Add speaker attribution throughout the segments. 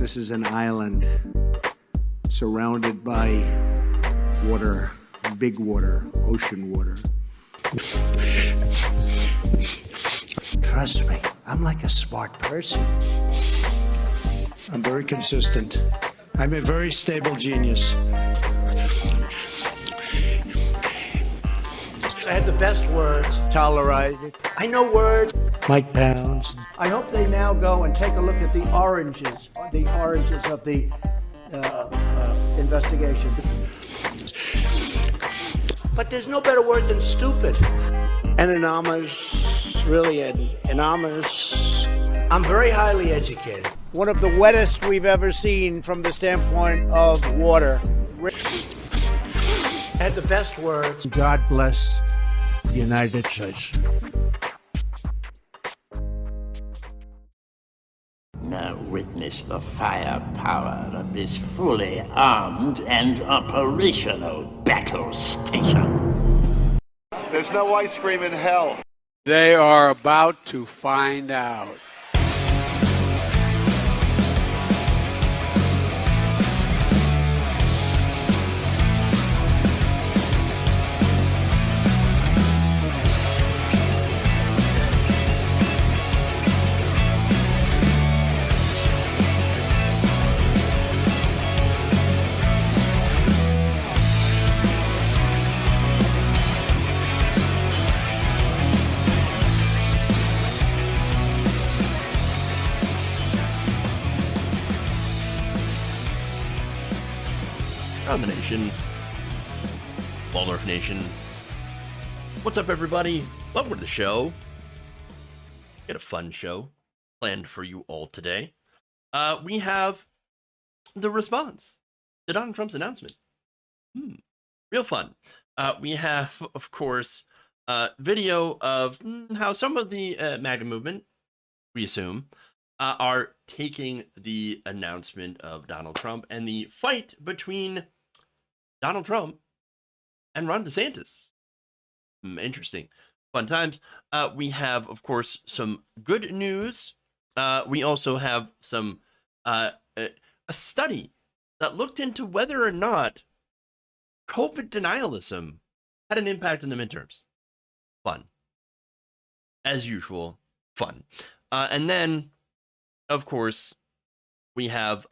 Speaker 1: This is an island surrounded by water, big water, ocean water. Trust me, I'm like a smart person. I'm very consistent. I'm a very stable genius.
Speaker 2: I had the best words. Tolerated. I know words.
Speaker 1: Mike Pounds.
Speaker 2: I hope they now go and take a look at the oranges of the investigation. But there's no better word than stupid. And anonymous, really anonymous. I'm very highly educated. One of the wettest we've ever seen from the standpoint of water. I had the best words.
Speaker 1: God bless the United States.
Speaker 3: Now witness the firepower of this fully armed and operational battle station.
Speaker 4: There's no ice cream in hell.
Speaker 5: They are about to find out.
Speaker 6: Around the nation, Waldorf Nation. What's up, everybody? Welcome to the show. Got a fun show planned for you all today. We have the response to Donald Trump's announcement. Real fun. We have, of course, video of how some of the MAGA movement, we assume, are taking the announcement of Donald Trump and the fight between Donald Trump and Ron DeSantis. Interesting. Fun times. We have, of course, some good news. We also have some a study that looked into whether or not COVID denialism had an impact in the midterms. Fun. As usual, fun. And then, of course, we have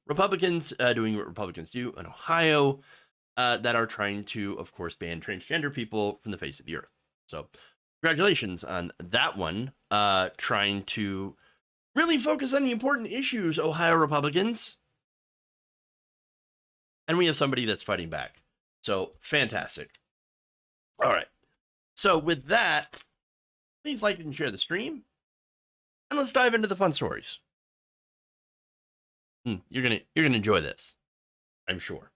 Speaker 6: Republicans doing what Republicans do in Ohio that are trying to, of course, ban transgender people from the face of the earth. So congratulations on that one. Trying to really focus on the important issues, Ohio Republicans. And we have somebody that's fighting back. So fantastic. All right. So with that, please like and share the stream. And let's dive into the fun stories. You're gonna enjoy this, I'm sure.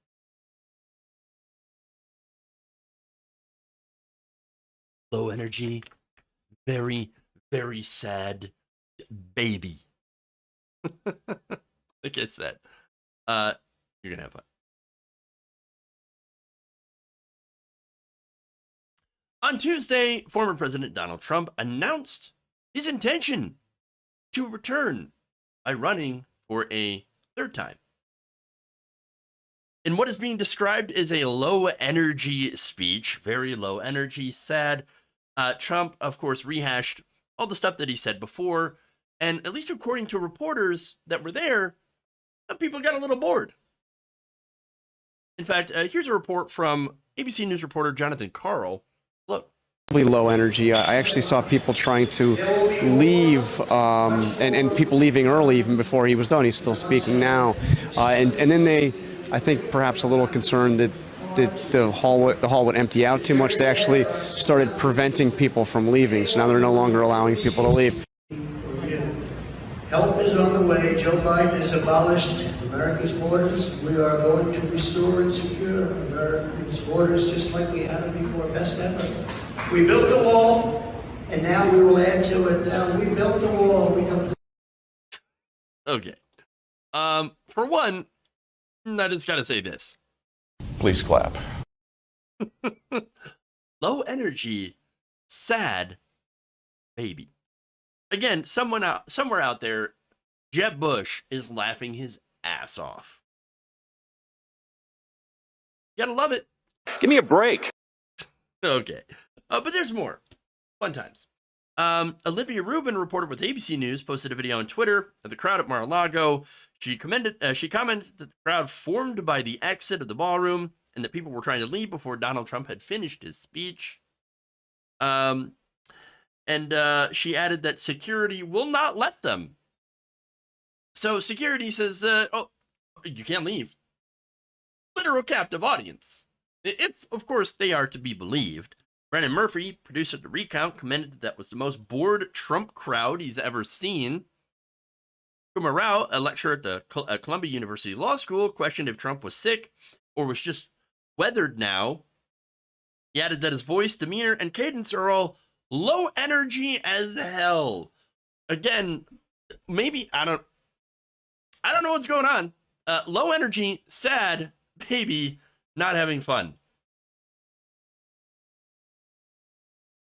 Speaker 6: Low energy, very, very sad baby. Like I said, you're gonna have fun. On Tuesday, former President Donald Trump announced his intention to return by running for a third time. In what is being described as a low energy speech, very low energy, sad, Trump, of course, rehashed all the stuff that he said before. And at least according to reporters that were there, people got a little bored. In fact, here's a report from ABC News reporter Jonathan Karl. Look.
Speaker 7: Low energy. I actually saw people trying to leave and people leaving early even before he was done. He's still speaking now. And then they, I think perhaps a little concerned that the hall would empty out too much. They actually started preventing people from leaving. So now they're no longer allowing people to leave.
Speaker 2: Help is on the way. Joe Biden has abolished America's borders. We are going to restore and secure America's borders just like we had them before. Best ever. We built the wall, and now we will add to it. Now we built the wall. We don't.
Speaker 6: Okay. For one, I just gotta say this.
Speaker 4: Please clap.
Speaker 6: Low energy, sad baby. Again, somewhere out there Jeb Bush is laughing his ass off. You gotta love it.
Speaker 8: Give me a break.
Speaker 6: Okay. But there's more. Fun times. Olivia Rubin, reported with ABC News, posted a video on Twitter of the crowd at Mar-a-Lago. She commented that the crowd formed by the exit of the ballroom and that people were trying to leave before Donald Trump had finished his speech. And she added that security will not let them. So security says, oh, you can't leave. Literal captive audience. If, of course, they are to be believed. Brennan Murphy, producer of The Recount, commented that was the most bored Trump crowd he's ever seen. Kumar Rao, a lecturer at the Columbia University Law School, questioned if Trump was sick or was just weathered now. He added that his voice, demeanor, and cadence are all low energy as hell. Again, maybe, I don't know what's going on. Low energy, sad, maybe not having fun.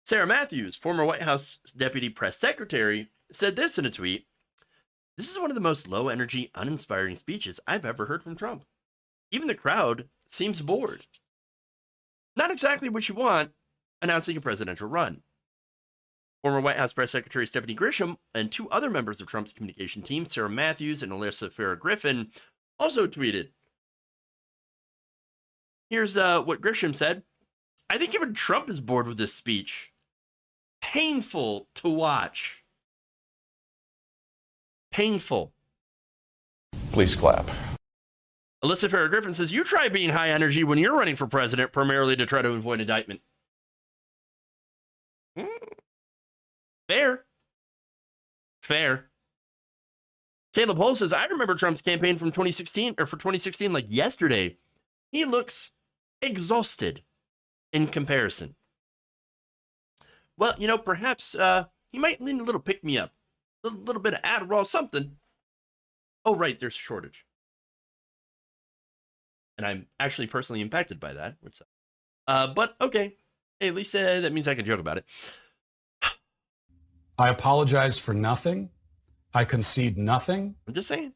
Speaker 6: Sarah Matthews, former White House deputy press secretary, said this in a tweet: "This is one of the most low-energy, uninspiring speeches I've ever heard from Trump. Even the crowd seems bored. Not exactly what you want announcing a presidential run." Former White House press secretary Stephanie Grisham and two other members of Trump's communication team, Sarah Matthews and Alyssa Farah Griffin, also tweeted. Here's what Grisham said: "I think even Trump is bored with this speech. Painful to watch. Painful."
Speaker 4: Please clap.
Speaker 6: Alyssa Farah Griffin says, "You try being high energy when you're running for president, primarily to try to avoid indictment." Fair. Caleb Hull says, "I remember Trump's campaign from 2016 like yesterday. He looks exhausted in comparison." Well, perhaps he might need a little pick-me-up. A little bit of Adderall, something. Oh, right, there's a shortage. And I'm actually personally impacted by that. But, okay. Hey, at least that means I can joke about it.
Speaker 9: I apologize for nothing. I concede nothing.
Speaker 6: I'm just saying.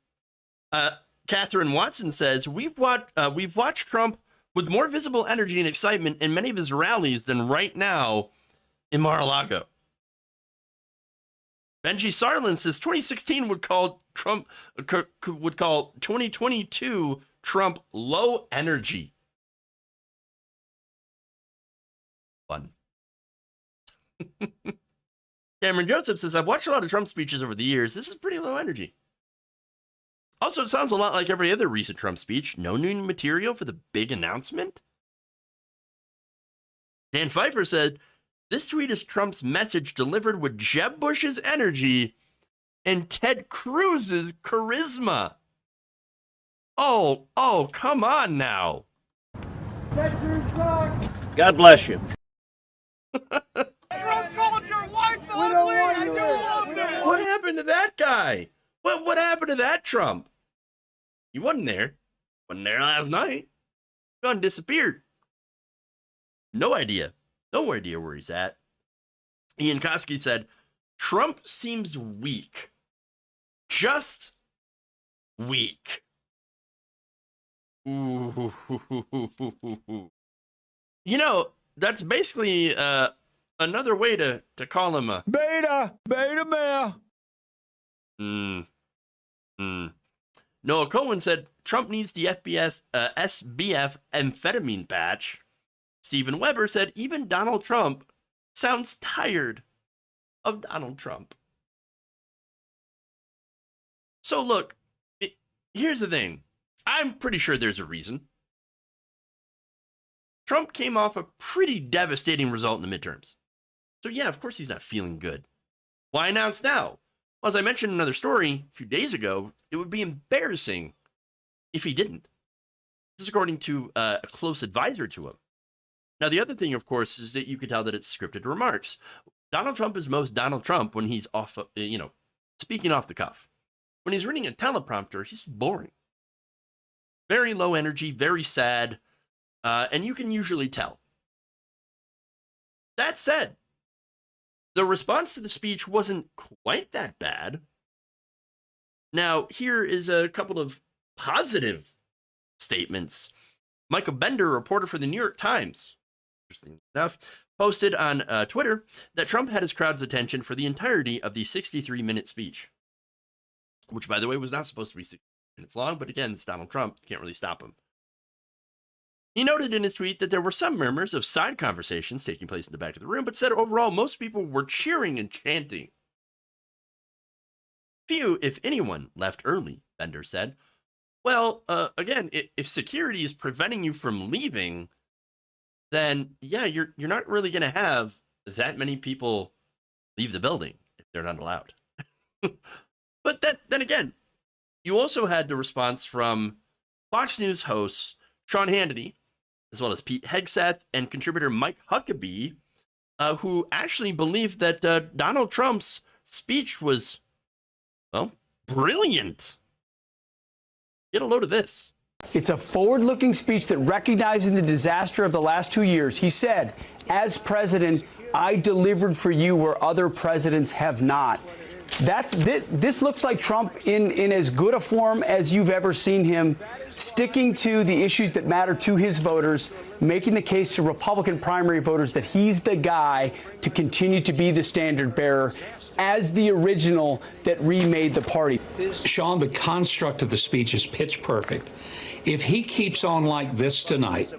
Speaker 6: Catherine Watson says, we've watched Trump with more visible energy and excitement in many of his rallies than right now in Mar-a-Lago. Benji Sarlin says 2016 would call 2022 Trump low energy. Fun. Cameron Joseph says, "I've watched a lot of Trump speeches over the years. This is pretty low energy. Also, it sounds a lot like every other recent Trump speech. No new material for the big announcement." Dan Pfeiffer said, "This tweet is Trump's message delivered with Jeb Bush's energy and Ted Cruz's charisma." Oh, come on now.
Speaker 2: Ted Cruz sucks.
Speaker 8: God bless you.
Speaker 2: Trump called your wife ugly and you loved it.
Speaker 6: What happened to that guy? What happened to that Trump? He wasn't there. Wasn't there last night. Gone disappeared. No idea where he's at. Ian Koski said, "Trump seems weak. Just weak." Ooh. That's basically another way to call him a
Speaker 5: Beta male.
Speaker 6: Noah Cohen said Trump needs the SBF amphetamine patch. Stephen Weber said even Donald Trump sounds tired of Donald Trump. So look, here's the thing. I'm pretty sure there's a reason. Trump came off a pretty devastating result in the midterms. So yeah, of course he's not feeling good. Why announce now? Well, as I mentioned in another story a few days ago, it would be embarrassing if he didn't. This is according to a close advisor to him. Now, the other thing, of course, is that you could tell that it's scripted remarks. Donald Trump is most Donald Trump when he's off, speaking off the cuff. When he's reading a teleprompter, he's boring. Very low energy, very sad, and you can usually tell. That said, the response to the speech wasn't quite that bad. Now, here is a couple of positive statements. Michael Bender, a reporter for the New York Times, interesting enough, posted on Twitter that Trump had his crowd's attention for the entirety of the 63-minute speech, which, by the way, was not supposed to be 60 minutes long, but again, it's Donald Trump. You can't really stop him. He noted in his tweet that there were some murmurs of side conversations taking place in the back of the room, but said overall most people were cheering and chanting. Few, if anyone, left early, Bender said. Well, again, if security is preventing you from leaving, then yeah, you're not really going to have that many people leave the building if they're not allowed. But then again, you also had the response from Fox News hosts Sean Hannity, as well as Pete Hegseth and contributor Mike Huckabee, who actually believed that Donald Trump's speech was, well, brilliant. Get a load of this.
Speaker 10: It's a forward-looking speech that recognizes the disaster of the last 2 years. He said, as president, I delivered for you where other presidents have not. This looks like Trump in as good a form as you've ever seen him, sticking to the issues that matter to his voters, making the case to Republican primary voters that he's the guy to continue to be the standard bearer as the original that remade the party.
Speaker 9: Sean, the construct of the speech is pitch perfect. If he keeps on like this tonight,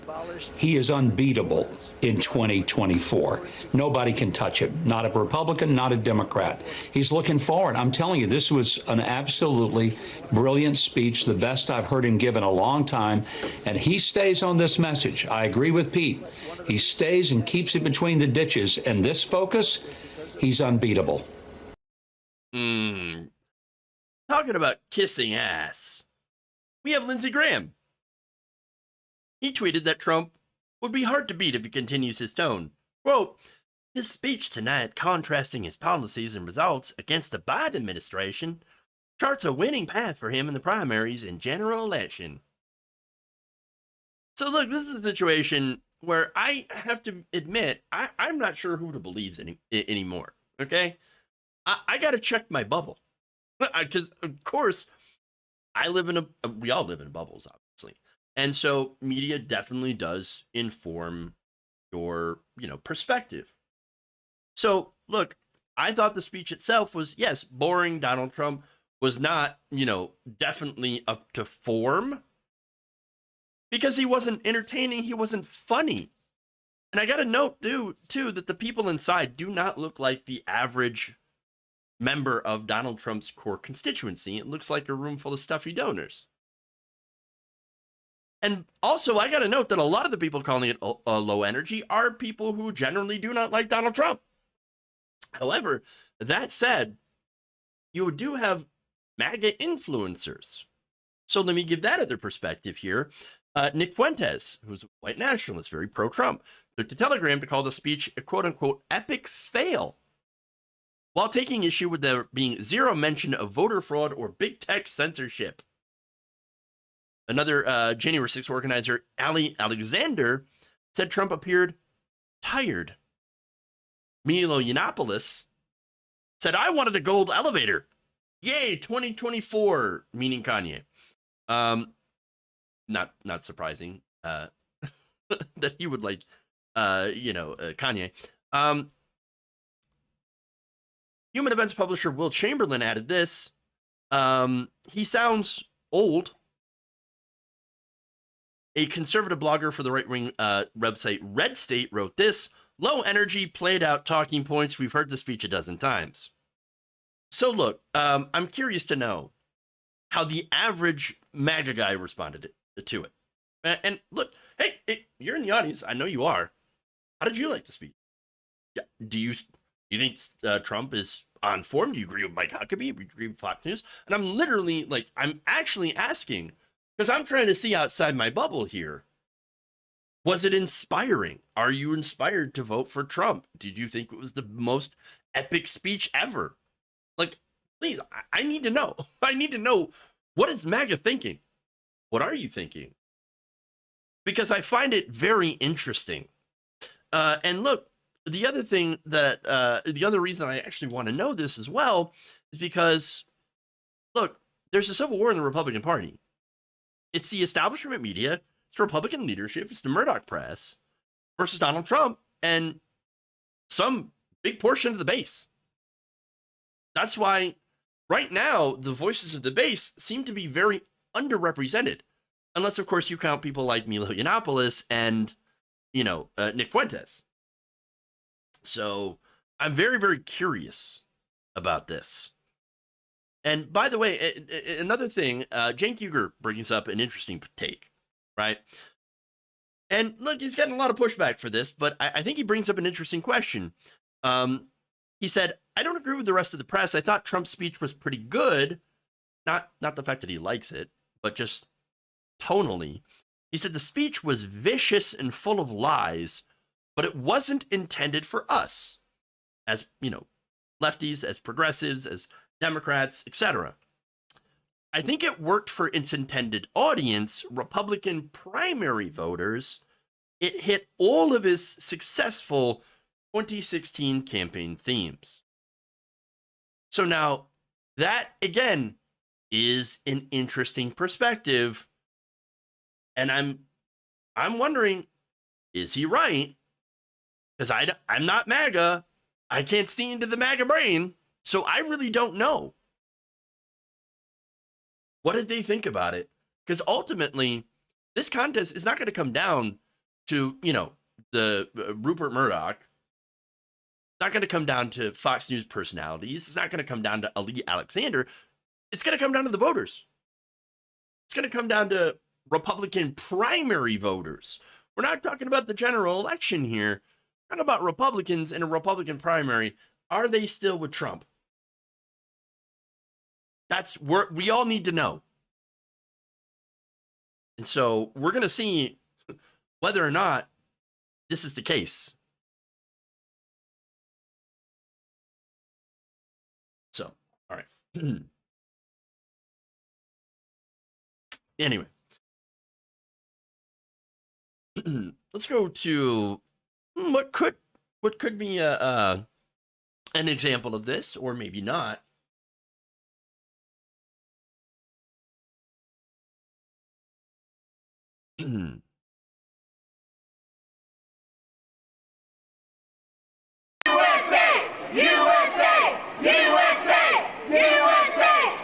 Speaker 9: he is unbeatable in 2024. Nobody can touch him. Not a Republican, not a Democrat. He's looking forward. I'm telling you, this was an absolutely brilliant speech, the best I've heard him give in a long time. And he stays on this message. I agree with Pete. He stays and keeps it between the ditches. And this focus, he's unbeatable.
Speaker 6: Talking about kissing ass, we have Lindsey Graham. He tweeted that Trump would be hard to beat if he continues his tone. Quote, his speech tonight, contrasting his policies and results against the Biden administration, charts a winning path for him in the primaries and general election. So look, this is a situation where I have to admit, I'm not sure who to believe anymore, okay? I got to check my bubble. Because, of course, we all live in bubbles, obviously. And so media definitely does inform your, perspective. So, look, I thought the speech itself was, yes, boring. Donald Trump was not, definitely up to form. Because he wasn't entertaining, he wasn't funny. And I got to note, too, that the people inside do not look like the average member of Donald Trump's core constituency. It looks like a room full of stuffy donors. And also, I got to note that a lot of the people calling it low energy are people who generally do not like Donald Trump. However, that said, you do have MAGA influencers. So let me give that other perspective here. Nick Fuentes, who's a white nationalist, very pro-Trump, took to Telegram to call the speech a quote-unquote epic fail, while taking issue with there being zero mention of voter fraud or big tech censorship. Another January 6th organizer, Ali Alexander, said Trump appeared tired. Milo Yiannopoulos said, I wanted a gold elevator. Yay, 2024, meaning Kanye. Not surprising that he would like, Kanye. Human Events publisher Will Chamberlain added this. He sounds old. A conservative blogger for the right-wing website Red State wrote this. Low energy, played out talking points. We've heard the speech a dozen times. So look, I'm curious to know how the average MAGA guy responded to it. And look, hey, you're in the audience. I know you are. How did you like the speech? Do you think Trump is on form? Do you agree with Mike Huckabee? Do you agree with Fox News? And I'm actually asking, because I'm trying to see outside my bubble here. Was it inspiring? Are you inspired to vote for Trump? Did you think it was the most epic speech ever? Like, please, I need to know. I need to know, what is MAGA thinking? What are you thinking? Because I find it very interesting. And look, the other thing that, the other reason I actually want to know this as well is because, look, there's a civil war in the Republican Party. It's the establishment media, it's Republican leadership, it's the Murdoch press versus Donald Trump and some big portion of the base. That's why right now the voices of the base seem to be very underrepresented, unless of course you count people like Milo Yiannopoulos and Nick Fuentes. So I'm very, very curious about this. And by the way, another thing, Cenk Uygur brings up an interesting take, right? And look, he's getting a lot of pushback for this, but I think he brings up an interesting question. He said, I don't agree with the rest of the press. I thought Trump's speech was pretty good. Not the fact that he likes it, but just tonally. He said the speech was vicious and full of lies, but it wasn't intended for us as, lefties, as progressives, as Democrats, etc. I think it worked for its intended audience, Republican primary voters. It hit all of his successful 2016 campaign themes. So now that, again, is an interesting perspective. And I'm wondering, is he right? Because I'm not MAGA. I can't see into the MAGA brain. So I really don't know. What did they think about it? Because ultimately, this contest is not going to come down to, the Rupert Murdoch. It's not going to come down to Fox News personalities. It's not going to come down to Ali Alexander. It's going to come down to the voters. It's going to come down to Republican primary voters. We're not talking about the general election here. We're talking about Republicans in a Republican primary. Are they still with Trump? That's what we all need to know. And so we're going to see whether or not this is the case. So, all right. Anyway, let's go to what could be an example of this, or maybe not.
Speaker 11: USA! USA! USA! USA!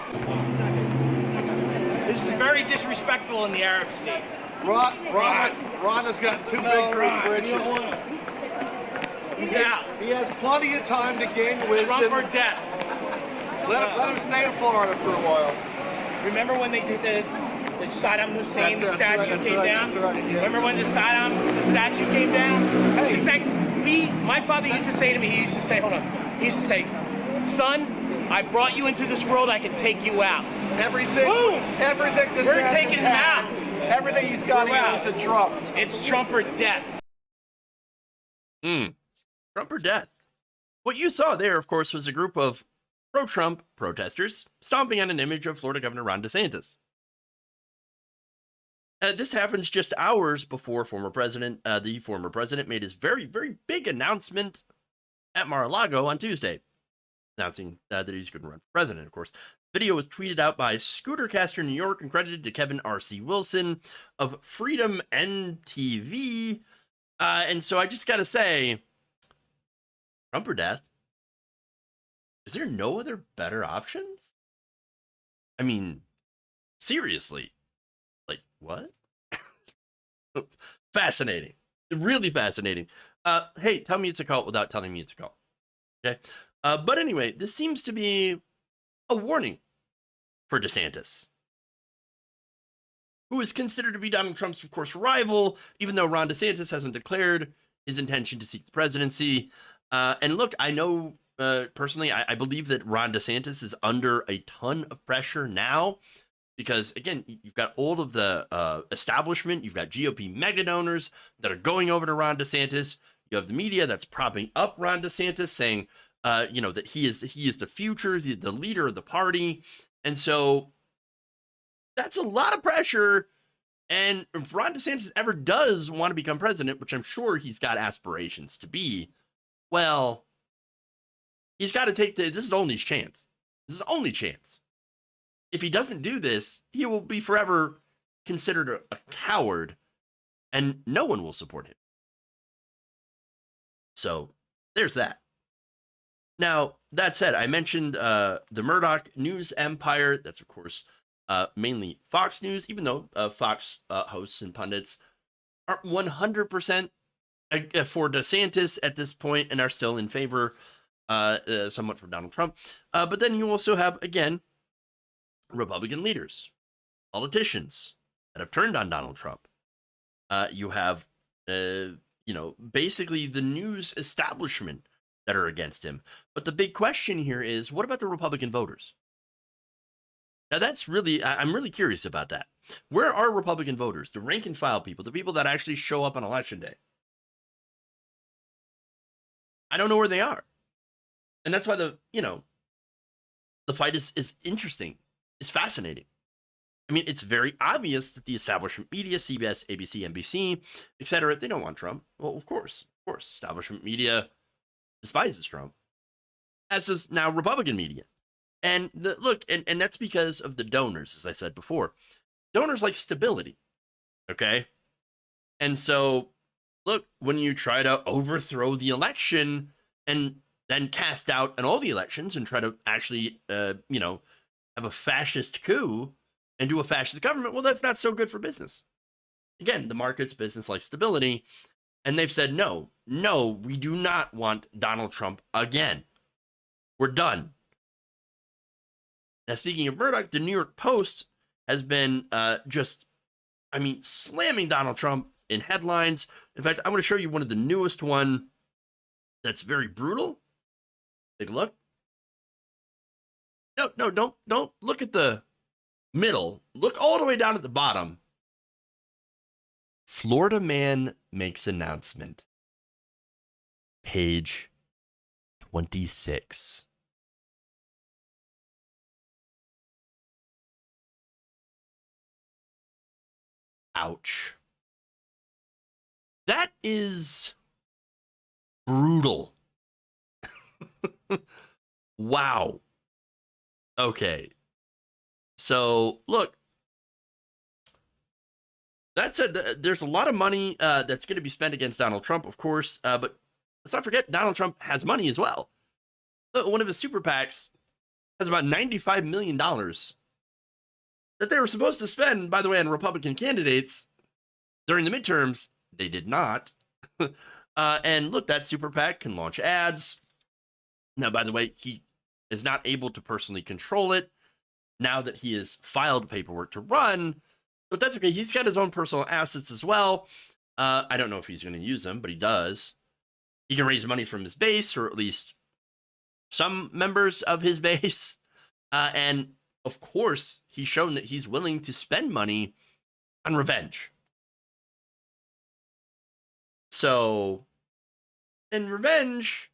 Speaker 12: This is very disrespectful in the Arab states.
Speaker 13: Ron has gotten too big for his britches.
Speaker 12: He's out.
Speaker 13: He has plenty of time to gain wisdom.
Speaker 12: Trump or death.
Speaker 13: Let him stay in Florida for a while.
Speaker 12: Remember when they did the Saddam Hussein statue came down?
Speaker 13: That's right, yeah.
Speaker 12: Remember when the Saddam statue came down?
Speaker 13: Hey.
Speaker 12: He's like, my father used to say to me, he used to say, son, I brought you into this world, I can take you out.
Speaker 13: Everything this
Speaker 12: We're taking him out.
Speaker 13: Everything he's got, he goes to Trump.
Speaker 12: It's Trump or death.
Speaker 6: Trump or death. What you saw there, of course, was a group of pro-Trump protesters stomping on an image of Florida Governor Ron DeSantis. This happens just hours before the former president made his very, very big announcement at Mar-a-Lago on Tuesday, announcing that he's going to run for president, of course. Video was tweeted out by Scootercaster New York and credited to Kevin R.C. Wilson of Freedom NTV. And so I just got to say, Trump or death? Is there no other better options? I mean, seriously. Like, what? Fascinating. Really fascinating. Hey, tell me it's a cult without telling me it's a cult. Okay? But anyway, this seems to be a warning for DeSantis, who is considered to be Donald Trump's, of course, rival, even though Ron DeSantis hasn't declared his intention to seek the presidency. And look, I know personally, I believe that Ron DeSantis is under a ton of pressure now because, again, you've got all of the establishment, you've got GOP mega donors that are going over to Ron DeSantis. You have the media that's propping up Ron DeSantis, saying, that he is the future, the leader of the party. And so that's a lot of pressure. And if Ron DeSantis ever does want to become president, which I'm sure he's got aspirations to be, well, he's got to take this is only his chance. This is only chance. if he doesn't do this, he will be forever considered a coward, and no one will support him. So there's that. Now, that said, I mentioned the Murdoch news empire. That's, of course, mainly Fox News, even though Fox hosts and pundits aren't 100% for DeSantis at this point and are still in favor somewhat for Donald Trump. But then you also have, again, Republican leaders, politicians that have turned on Donald Trump. You have, basically the news establishment that are against him. But the big question here is, what about the Republican voters? Now, that's really, I'm really curious about that. Where are Republican voters, the rank and file people, the people that actually show up on election day? I don't know where they are. And that's why the fight is interesting. It's fascinating. I mean, it's very obvious that the establishment media, CBS, ABC, NBC, etc., they don't want Trump. Well, of course. Establishment media despises Trump, as does now Republican media. And and that's because of the donors, as I said before. Donors like stability, okay? And so, look, when you try to overthrow the election and then cast out in all the elections and try to actually, have a fascist coup and do a fascist government, well, that's not so good for business. Again, the market's business like stability, and they've said, no, we do not want Donald Trump again. We're done. Now, speaking of Murdoch, the New York Post has been slamming Donald Trump in headlines. In fact, I want to show you one of the newest one that's very brutal. Take a look. No, don't look at the middle. Look all the way down at the bottom. Florida man makes announcement. Page 26. Ouch. That is brutal. Wow. Okay. So, look. That said, there's a lot of money that's going to be spent against Donald Trump, of course. But let's not forget, Donald Trump has money as well. One of his super PACs has about $95 million that they were supposed to spend, by the way, on Republican candidates during the midterms. They did not. And look, that super PAC can launch ads. Now, by the way, he is not able to personally control it now that he has filed paperwork to run. But that's okay. He's got his own personal assets as well. I don't know if he's going to use them, but he does. He can raise money from his base, or at least some members of his base. And, of course, he's shown that he's willing to spend money on revenge. So, in revenge,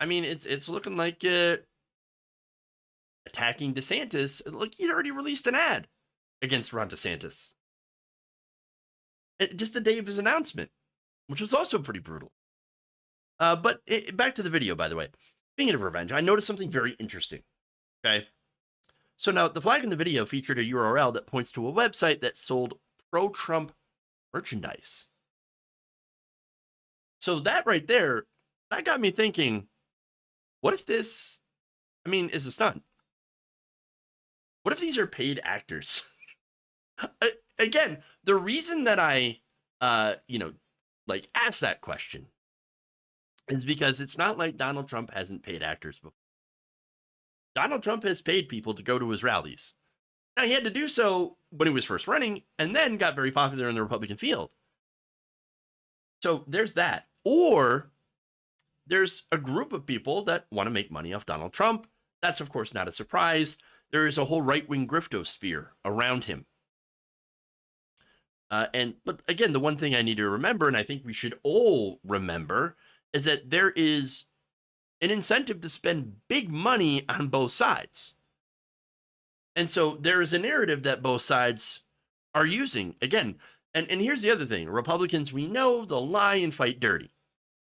Speaker 6: I mean, it's looking like attacking DeSantis. Look, he'd already released an ad against Ron DeSantis. Just the day of his announcement, which was also pretty brutal. But back to the video, by the way. Speaking of revenge, I noticed something very interesting. Okay. So now the flag in the video featured a URL that points to a website that sold pro-Trump merchandise. So that right there, that got me thinking, what if this, is a stunt? What if these are paid actors? Again, the reason that I, asked that question is because it's not like Donald Trump hasn't paid actors before. Donald Trump has paid people to go to his rallies. Now, he had to do so when he was first running and then got very popular in the Republican field. So there's that. Or there's a group of people that want to make money off Donald Trump. That's, of course, not a surprise. There is a whole right-wing griftosphere around him. But again, the one thing I need to remember, and I think we should all remember, is that there is an incentive to spend big money on both sides. And so there is a narrative that both sides are using. Again, and here's the other thing. Republicans, we know, they'll lie and fight dirty.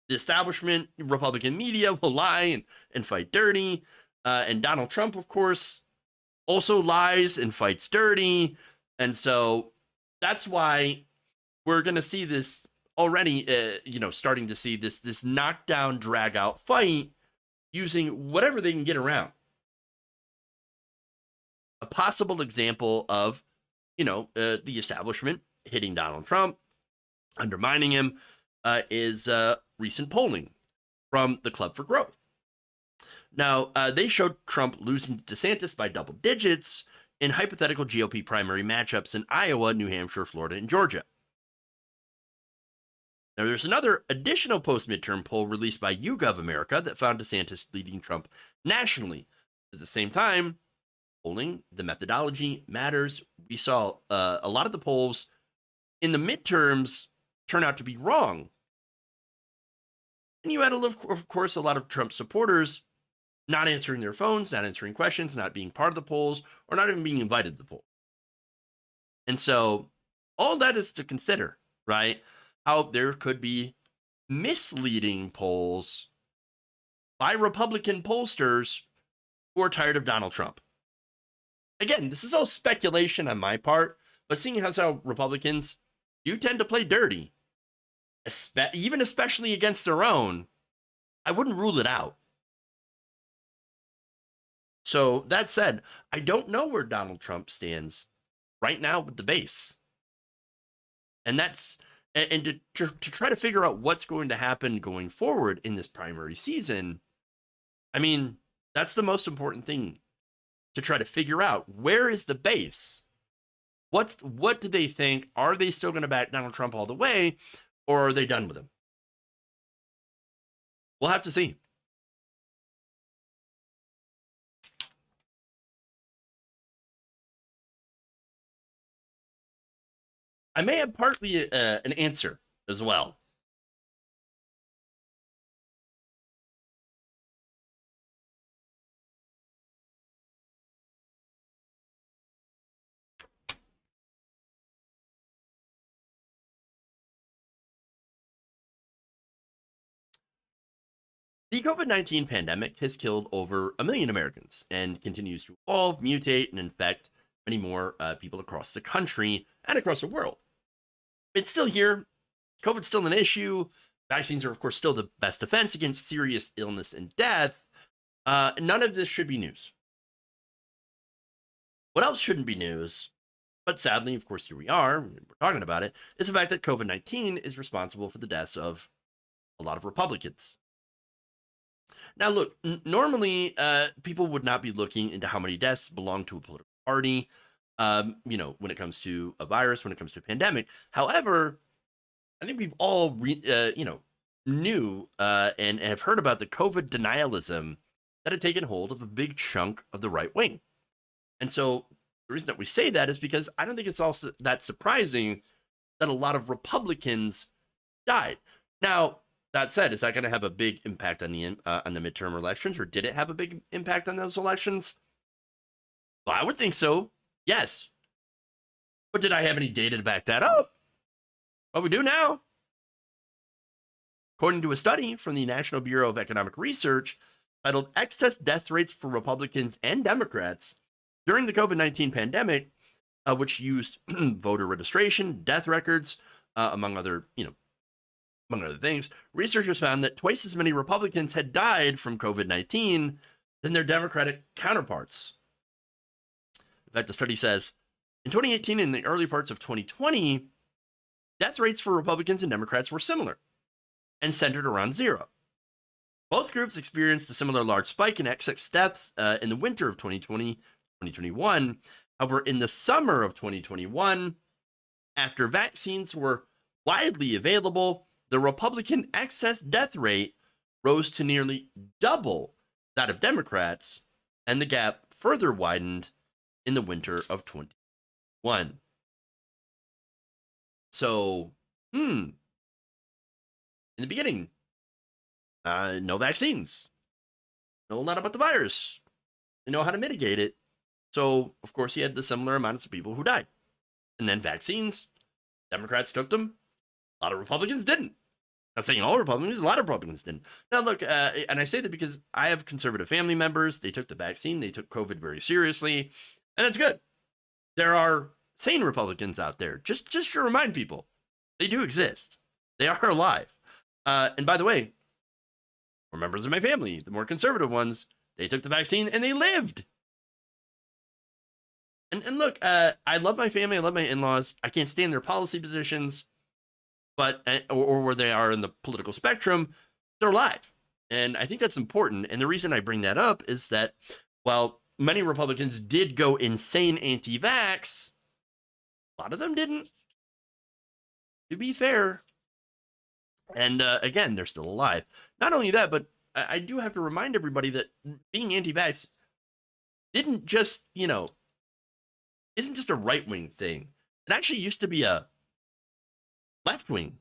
Speaker 6: The establishment, Republican media will lie and fight dirty. And Donald Trump, of course, also lies and fights dirty. And so that's why we're going to see this already, starting to see this knockdown, drag out fight using whatever they can get around. A possible example of, the establishment hitting Donald Trump, undermining him, is recent polling from the Club for Growth. Now, they showed Trump losing to DeSantis by double digits in hypothetical GOP primary matchups in Iowa, New Hampshire, Florida, and Georgia. Now, there's another additional post-midterm poll released by YouGov America that found DeSantis leading Trump nationally. At the same time, polling, the methodology matters. We saw a lot of the polls in the midterms turn out to be wrong. And you had, of course, a lot of Trump supporters not answering their phones, not answering questions, not being part of the polls, or not even being invited to the poll. And so all that is to consider, right? How there could be misleading polls by Republican pollsters who are tired of Donald Trump. Again, this is all speculation on my part, but seeing how Republicans do tend to play dirty, even especially against their own, I wouldn't rule it out. So that said, I don't know where Donald Trump stands right now with the base. And to try to figure out what's going to happen going forward in this primary season, I mean, that's the most important thing to try to figure out. Where is the base? What do they think? Are they still going to back Donald Trump all the way, or are they done with him? We'll have to see. I may have partly an answer as well. The COVID-19 pandemic has killed over 1 million Americans and continues to evolve, mutate, and infect many more people across the country and across the world. It's still here. COVID's still an issue. Vaccines are, of course, still the best defense against serious illness and death. None of this should be news. What else shouldn't be news, but sadly, of course, here we are, we're talking about it, is the fact that COVID-19 is responsible for the deaths of a lot of Republicans. Now, look, normally people would not be looking into how many deaths belong to a political party, when it comes to a virus, when it comes to a pandemic. However, I think we've all, knew and have heard about the COVID denialism that had taken hold of a big chunk of the right wing. And so the reason that we say that is because I don't think it's also that surprising that a lot of Republicans died. Now, that said, is that going to have a big impact on the midterm elections, or did it have a big impact on those elections? Well, I would think so. Yes. But did I have any data to back that up? Well, we do now. According to a study from the National Bureau of Economic Research titled Excess Death Rates for Republicans and Democrats during the COVID-19 pandemic, which used voter registration, death records, among other things, researchers found that twice as many Republicans had died from COVID-19 than their Democratic counterparts. In fact, the study says, in 2018 and the early parts of 2020, death rates for Republicans and Democrats were similar and centered around zero. Both groups experienced a similar large spike in excess deaths in the winter of 2020-2021. However, in the summer of 2021, after vaccines were widely available, the Republican excess death rate rose to nearly double that of Democrats, and the gap further widened in the winter of 2021. So, in the beginning, no vaccines, know a lot about the virus, they know how to mitigate it. So, of course, he had the similar amounts of people who died. And then vaccines, Democrats took them, a lot of Republicans didn't. Not saying all Republicans, a lot of Republicans didn't. Now, look, and I say that because I have conservative family members. They took the vaccine. They took COVID very seriously. And that's good. There are sane Republicans out there. Just to remind people, they do exist. They are alive. And by the way, for members of my family, the more conservative ones, they took the vaccine and they lived. And look, I love my family. I love my in-laws. I can't stand their policy positions, but or where they are in the political spectrum. They're alive. And I think that's important. And the reason I bring that up is that while many Republicans did go insane anti-vax, a lot of them didn't. To be fair. And again, they're still alive. Not only that, but I do have to remind everybody that being anti-vax didn't just, isn't just a right-wing thing. It actually used to be a left-wing.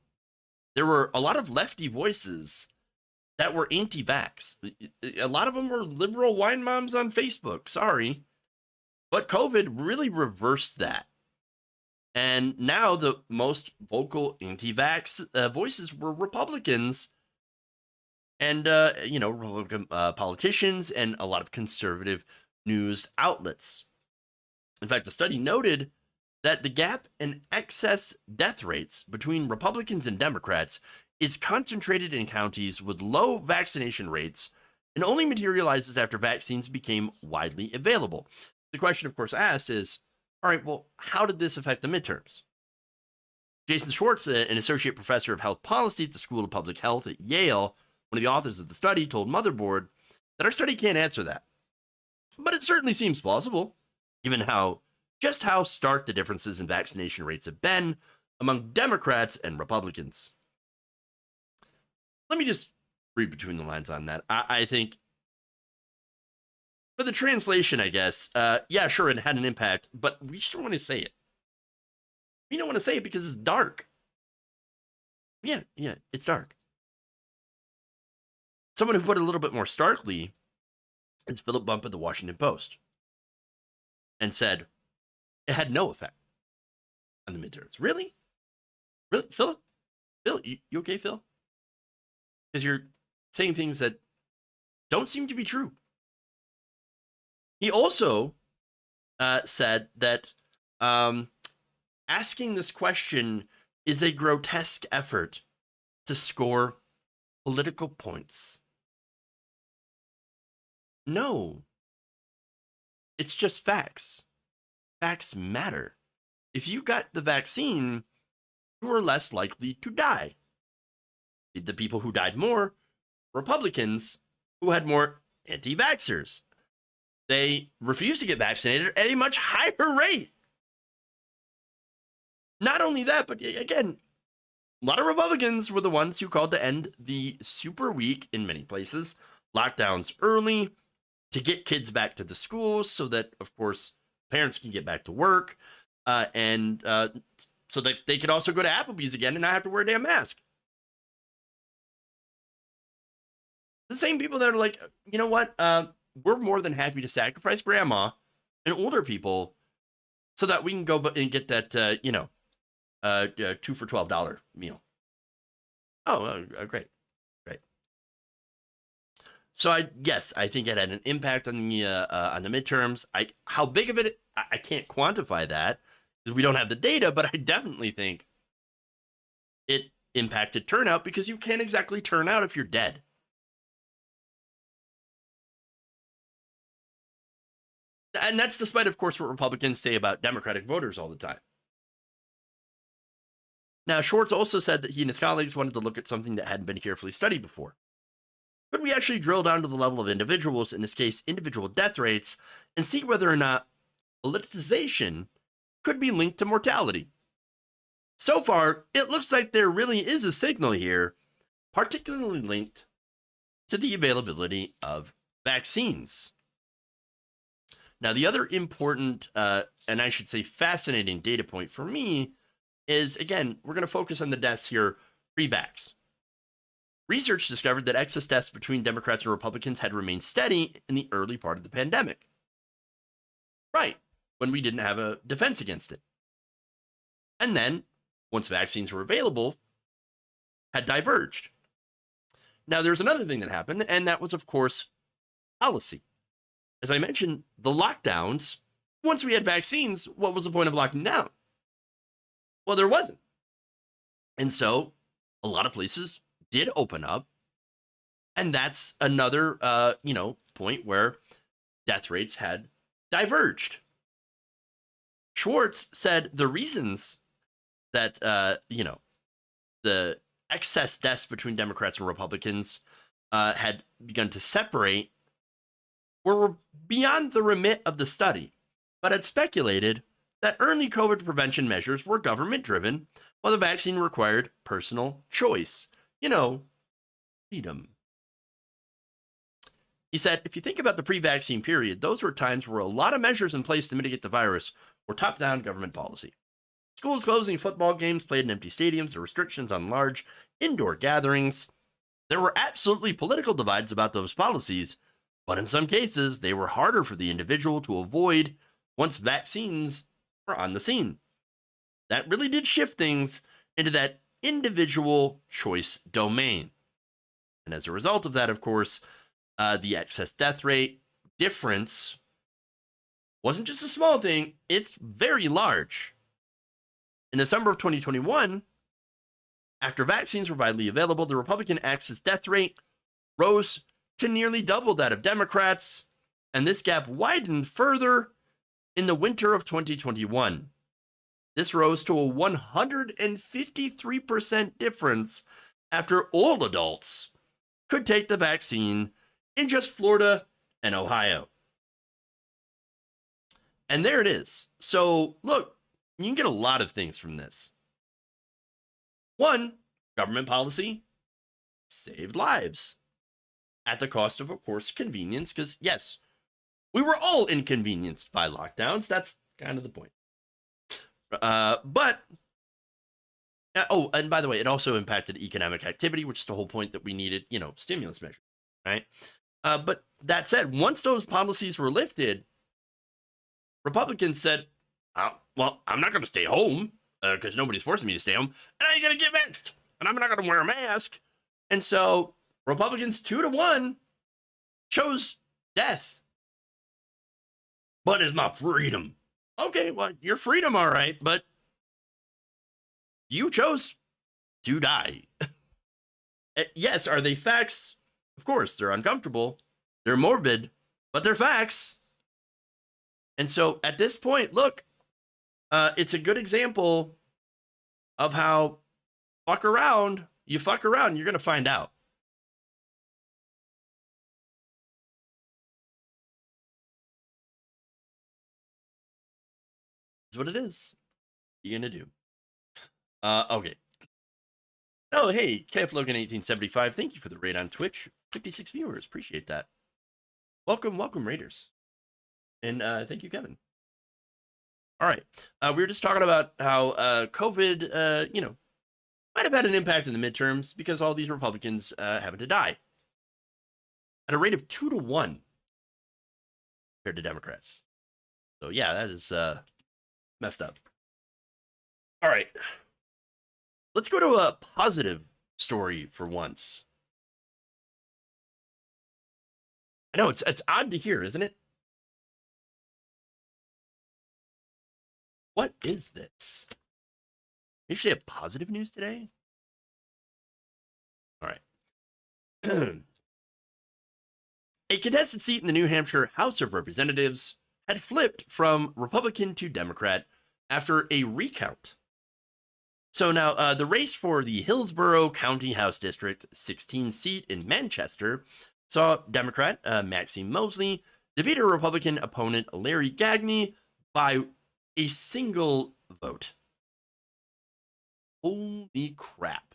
Speaker 6: There were a lot of lefty voices that were anti-vax. A lot of them were liberal wine moms on Facebook. Sorry. But COVID really reversed that. And now the most vocal anti-vax voices were Republicans and, Republican politicians and a lot of conservative news outlets. In fact, the study noted that the gap in excess death rates between Republicans and Democrats is concentrated in counties with low vaccination rates and only materializes after vaccines became widely available. The question, of course, asked is, all right, well, how did this affect the midterms? Jason Schwartz, an associate professor of health policy at the School of Public Health at Yale, one of the authors of the study, told Motherboard that our study can't answer that. But it certainly seems plausible, given just how stark the differences in vaccination rates have been among Democrats and Republicans. Let me just read between the lines on that. I think for the translation, I guess, yeah, sure, it had an impact, but we just don't want to say it. We don't want to say it because it's dark. Yeah, it's dark. Someone who put it a little bit more starkly is Philip Bump at the Washington Post and said it had no effect on the midterms. Really? Really, Philip? Phil, you okay, Phil? Because you're saying things that don't seem to be true. He also said that asking this question is a grotesque effort to score political points. No. It's just facts. Facts matter. If you got the vaccine, you were less likely to die. The people who died more, Republicans who had more anti-vaxxers. They refused to get vaccinated at a much higher rate. Not only that, but again, a lot of Republicans were the ones who called to end the super week, in many places, lockdowns early to get kids back to the schools so that, of course, parents can get back to work and so that they could also go to Applebee's again and not have to wear a damn mask. The same people that are like, you know what? We're more than happy to sacrifice grandma and older people so that we can go and get that, 2 for $12 meal. Oh, great. So I think it had an impact on the midterms. How big of it? I can't quantify that because we don't have the data, but I definitely think it impacted turnout because you can't exactly turn out if you're dead. And that's despite, of course, what Republicans say about Democratic voters all the time. Now, Schwartz also said that he and his colleagues wanted to look at something that hadn't been carefully studied before. Could we actually drill down to the level of individuals, in this case, individual death rates, and see whether or not politicization could be linked to mortality? So far, it looks like there really is a signal here, particularly linked to the availability of vaccines. Now, the other important, and I should say fascinating data point for me is, again, we're going to focus on the deaths here pre-vax. Research discovered that excess deaths between Democrats and Republicans had remained steady in the early part of the pandemic. Right, when we didn't have a defense against it. And then, once vaccines were available, had diverged. Now, there's another thing that happened, and that was, of course, policy. As I mentioned, the lockdowns once we had vaccines, what was the point of locking down? Well, there wasn't. And so a lot of places did open up. And that's another, point where death rates had diverged. Schwartz said the reasons that, the excess deaths between Democrats and Republicans had begun to separate were beyond the remit of the study, but had speculated that early COVID prevention measures were government-driven, while the vaccine required personal choice. Freedom. He said, if you think about the pre-vaccine period, those were times where a lot of measures in place to mitigate the virus were top-down government policy. Schools closing, football games played in empty stadiums, the restrictions on large indoor gatherings. There were absolutely political divides about those policies, but in some cases, they were harder for the individual to avoid once vaccines were on the scene. That really did shift things into that individual choice domain. And as a result of that, of course, the excess death rate difference wasn't just a small thing, it's very large. In December of 2021, after vaccines were widely available, the Republican excess death rate rose to nearly double that of Democrats, and this gap widened further in the winter of 2021. This rose to a 153% difference after all adults could take the vaccine in just Florida and Ohio. And there it is. So, look, you can get a lot of things from this. One, government policy saved lives at the cost of course, convenience, because, yes, we were all inconvenienced by lockdowns. That's kind of the point. And by the way, it also impacted economic activity, which is the whole point that we needed, stimulus measures, right? But that said, once those policies were lifted, Republicans said, well, I'm not going to stay home because nobody's forcing me to stay home, and I ain't going to get vaxxed, and I'm not going to wear a mask. And so Republicans 2-1 chose death. But it's my freedom. Okay, well, your freedom, all right, but you chose to die. Yes, are they facts? Of course, they're uncomfortable, they're morbid, but they're facts. And so at this point, look, it's a good example of how you fuck around, you're going to find out. That's what it is. What are you going to do? Okay. Oh, hey, KF Logan 1875. Thank you for the raid on Twitch. 56 viewers. Appreciate that. Welcome, Raiders. And thank you, Kevin. All right. We were just talking about how COVID, might have had an impact in the midterms because all these Republicans having to die at a rate of 2-1 compared to Democrats. So yeah, that is messed up. All right. Let's go to a positive story for once. I know it's odd to hear, isn't it? What is this? You should have positive news today. All right. A contested seat in the New Hampshire House of Representatives had flipped from Republican to Democrat after a recount. So now the race for the Hillsborough County House District 16 seat in Manchester saw Democrat Maxine Mosley defeat her Republican opponent Larry Gagne by a single vote. Holy crap.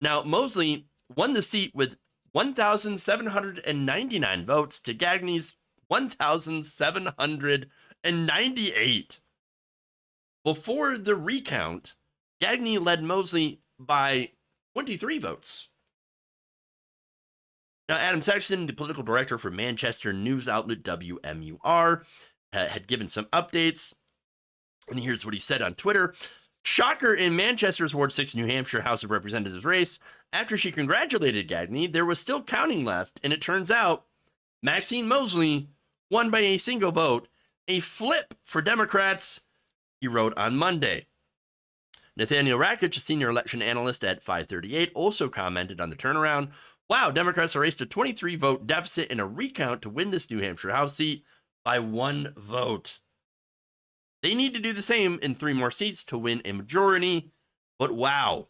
Speaker 6: Now, Mosley won the seat with 1,799 votes to Gagne's 1,798. Before the recount, Gagne led Mosley by 23 votes. Now, Adam Sexton, the political director for Manchester news outlet WMUR, had given some updates. And here's what he said on Twitter. Shocker in Manchester's Ward 6 New Hampshire House of Representatives race. After she congratulated Gagne, there was still counting left, and it turns out Maxine Mosley won by a single vote, a flip for Democrats, he wrote on Monday. Nathaniel Rakich, a senior election analyst at 538, also commented on the turnaround. Wow, Democrats erased a 23-vote deficit in a recount to win this New Hampshire House seat by 1 vote. They need to do the same in 3 more seats to win a majority, but wow.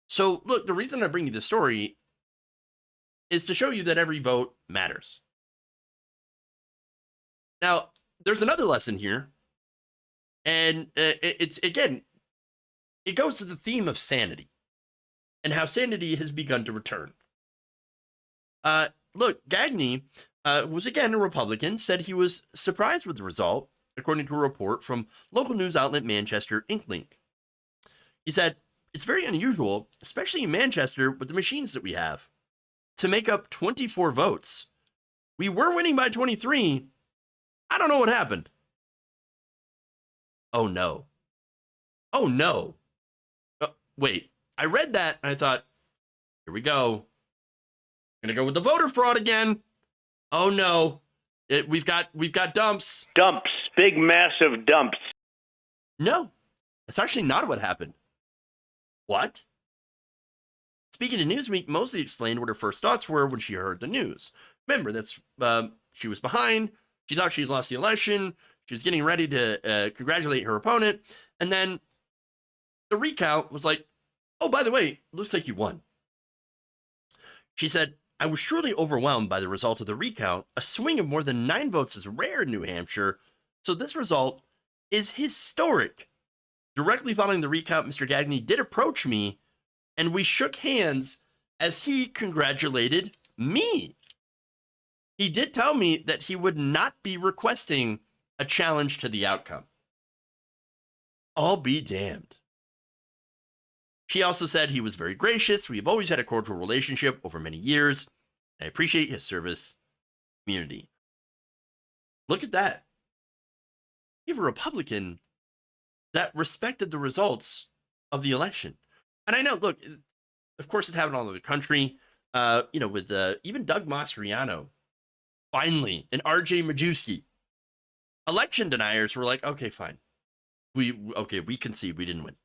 Speaker 6: So, look, the reason I bring you this story is to show you that every vote matters. Now, there's another lesson here, and it's, again, it goes to the theme of sanity and how sanity has begun to return. Look, Gagne, who was again a Republican, said he was surprised with the result, according to a report from local news outlet Manchester Inklink. He said, it's very unusual, especially in Manchester with the machines that we have, to make up 24 votes. We were winning by 23. I don't know what happened. Oh no. Oh no. Wait, I read that and I thought, here we go. Gonna go with the voter fraud again. Oh no. We've got dumps.
Speaker 8: Dumps. Big, massive dumps.
Speaker 6: No, that's actually not what happened. What? Speaking to Newsweek, Mosley explained what her first thoughts were when she heard the news. Remember, that's she was behind. She thought she had lost the election. She was getting ready to congratulate her opponent. And then the recount was like, oh, by the way, looks like you won. She said, I was surely overwhelmed by the result of the recount. A swing of more than 9 votes is rare in New Hampshire, so this result is historic. Directly following the recount, Mr. Gagne did approach me, and we shook hands as he congratulated me. He did tell me that he would not be requesting a challenge to the outcome. I'll be damned. She also said he was very gracious. We've always had a cordial relationship over many years. I appreciate his service community. Look at that. You have a Republican that respected the results of the election. And I know, look, of course it's happened all over the country, with even Doug Mastriano, finally, and RJ Majewski. Election deniers were like, okay, fine. We concede, we didn't win.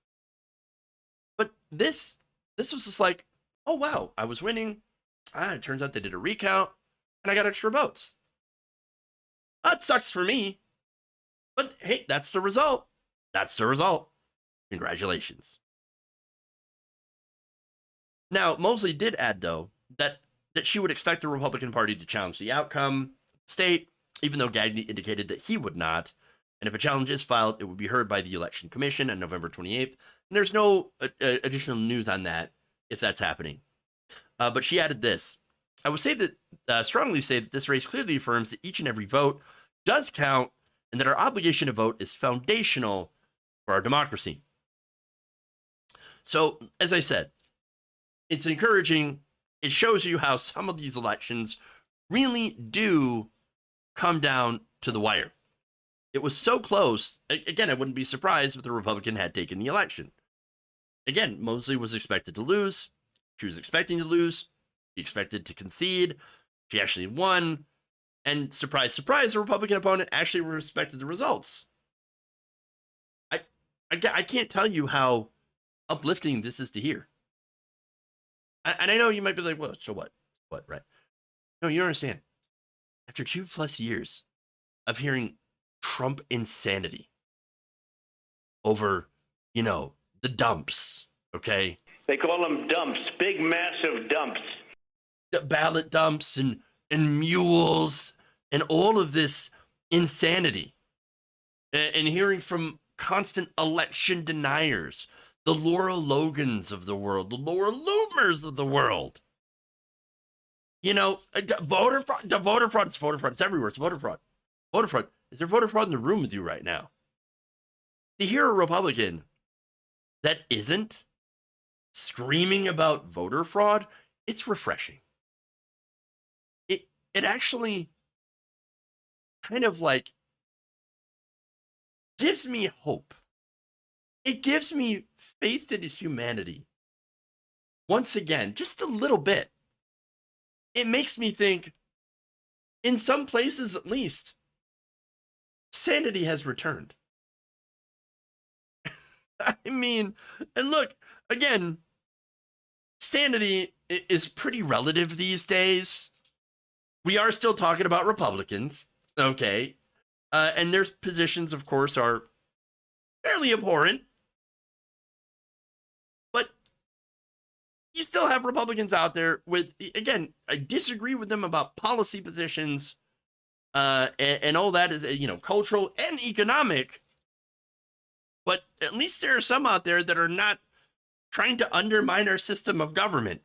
Speaker 6: But this was just like, oh, wow, I was winning. It turns out they did a recount, and I got extra votes. That sucks for me. But hey, that's the result. That's the result. Congratulations. Now, Mosley did add, though, that she would expect the Republican Party to challenge the outcome of the state, even though Gagne indicated that he would not. And if a challenge is filed, it would be heard by the Election Commission on November 28th. And there's no additional news on that if that's happening. But she added this. I would say that, strongly say that this race clearly affirms that each and every vote does count and that our obligation to vote is foundational for our democracy. So, as I said, it's encouraging. It shows you how some of these elections really do come down to the wire. It was so close. Again, I wouldn't be surprised if the Republican had taken the election. Again, Mosley was expected to lose. She was expecting to lose. She expected to concede. She actually won. And surprise, surprise, the Republican opponent actually respected the results. I can't tell you how uplifting this is to hear. And I know you might be like, well, so what? What, right? No, you don't understand. After 2+ years of hearing Trump insanity over, the dumps, okay?
Speaker 8: They call them dumps. Big, massive dumps.
Speaker 6: The ballot dumps and mules and all of this insanity. And hearing from constant election deniers, the Laura Logans of the world, the Laura Loomers of the world. Voter fraud, it's voter fraud, it's everywhere, it's voter fraud. Voter fraud. Is there voter fraud in the room with you right now? To hear a Republican that isn't screaming about voter fraud, it's refreshing. It actually kind of like gives me hope. It gives me faith in humanity. Once again, just a little bit. It makes me think, in some places at least, sanity has returned. I mean, and look, again, sanity is pretty relative these days. We are still talking about Republicans, okay? And their positions, of course, are fairly abhorrent. But you still have Republicans out there with, again, I disagree with them about policy positions and all that is, cultural and economic. But at least there are some out there that are not trying to undermine our system of government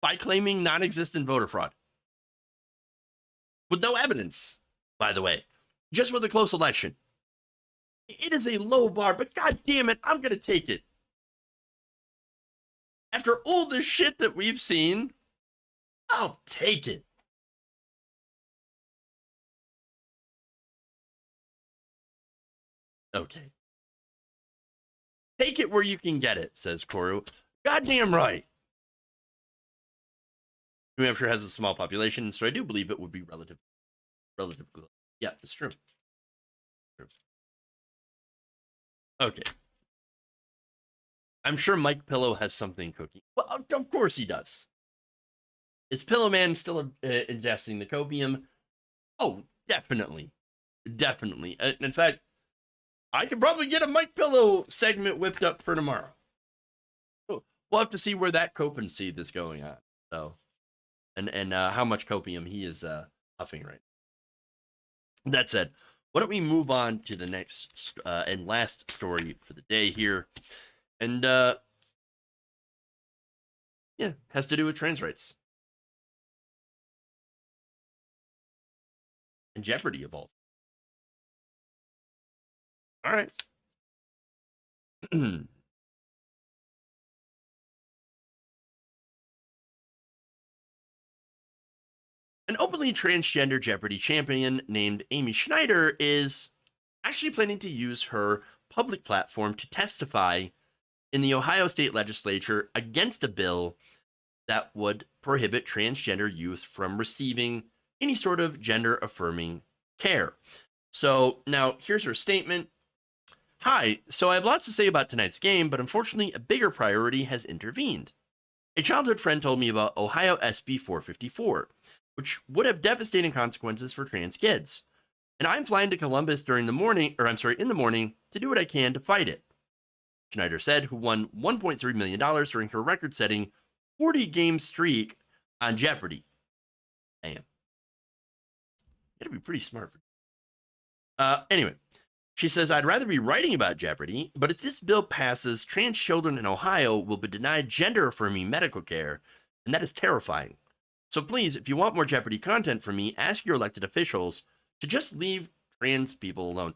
Speaker 6: by claiming non-existent voter fraud. With no evidence, by the way, just with a close election. It is a low bar, but god damn it, I'm going to take it. After all the shit that we've seen, I'll take it. Okay. Take it where you can get it, says Koru. Goddamn right. New Hampshire has a small population, so I do believe it would be relative. Yeah, it's true. Okay. I'm sure Mike Pillow has something cooking. Well, of course he does. Is Pillow Man still ingesting the copium? Oh, definitely. Definitely. In fact, I could probably get a Mike Pillow segment whipped up for tomorrow. We'll have to see where that copium seed is going on. So, and how much copium he is huffing right now. That said, why don't we move on to the next and last story for the day here. And, yeah, has to do with trans rights. And Jeopardy of all. All right. An openly transgender Jeopardy champion named Amy Schneider is actually planning to use her public platform to testify in the Ohio State Legislature against a bill that would prohibit transgender youth from receiving any sort of gender-affirming care. So now here's her statement. Hi, so I have lots to say about tonight's game, but unfortunately a bigger priority has intervened. A childhood friend told me about Ohio SB 454, which would have devastating consequences for trans kids. And I'm flying to Columbus in the morning to do what I can to fight it. Schneider said, who won $1.3 million during her record-setting 40-game streak on Jeopardy. Damn. You gotta be pretty smart. Anyway, she says, I'd rather be writing about Jeopardy, but if this bill passes, trans children in Ohio will be denied gender-affirming medical care, and that is terrifying. So please, if you want more Jeopardy content from me, ask your elected officials to just leave trans people alone.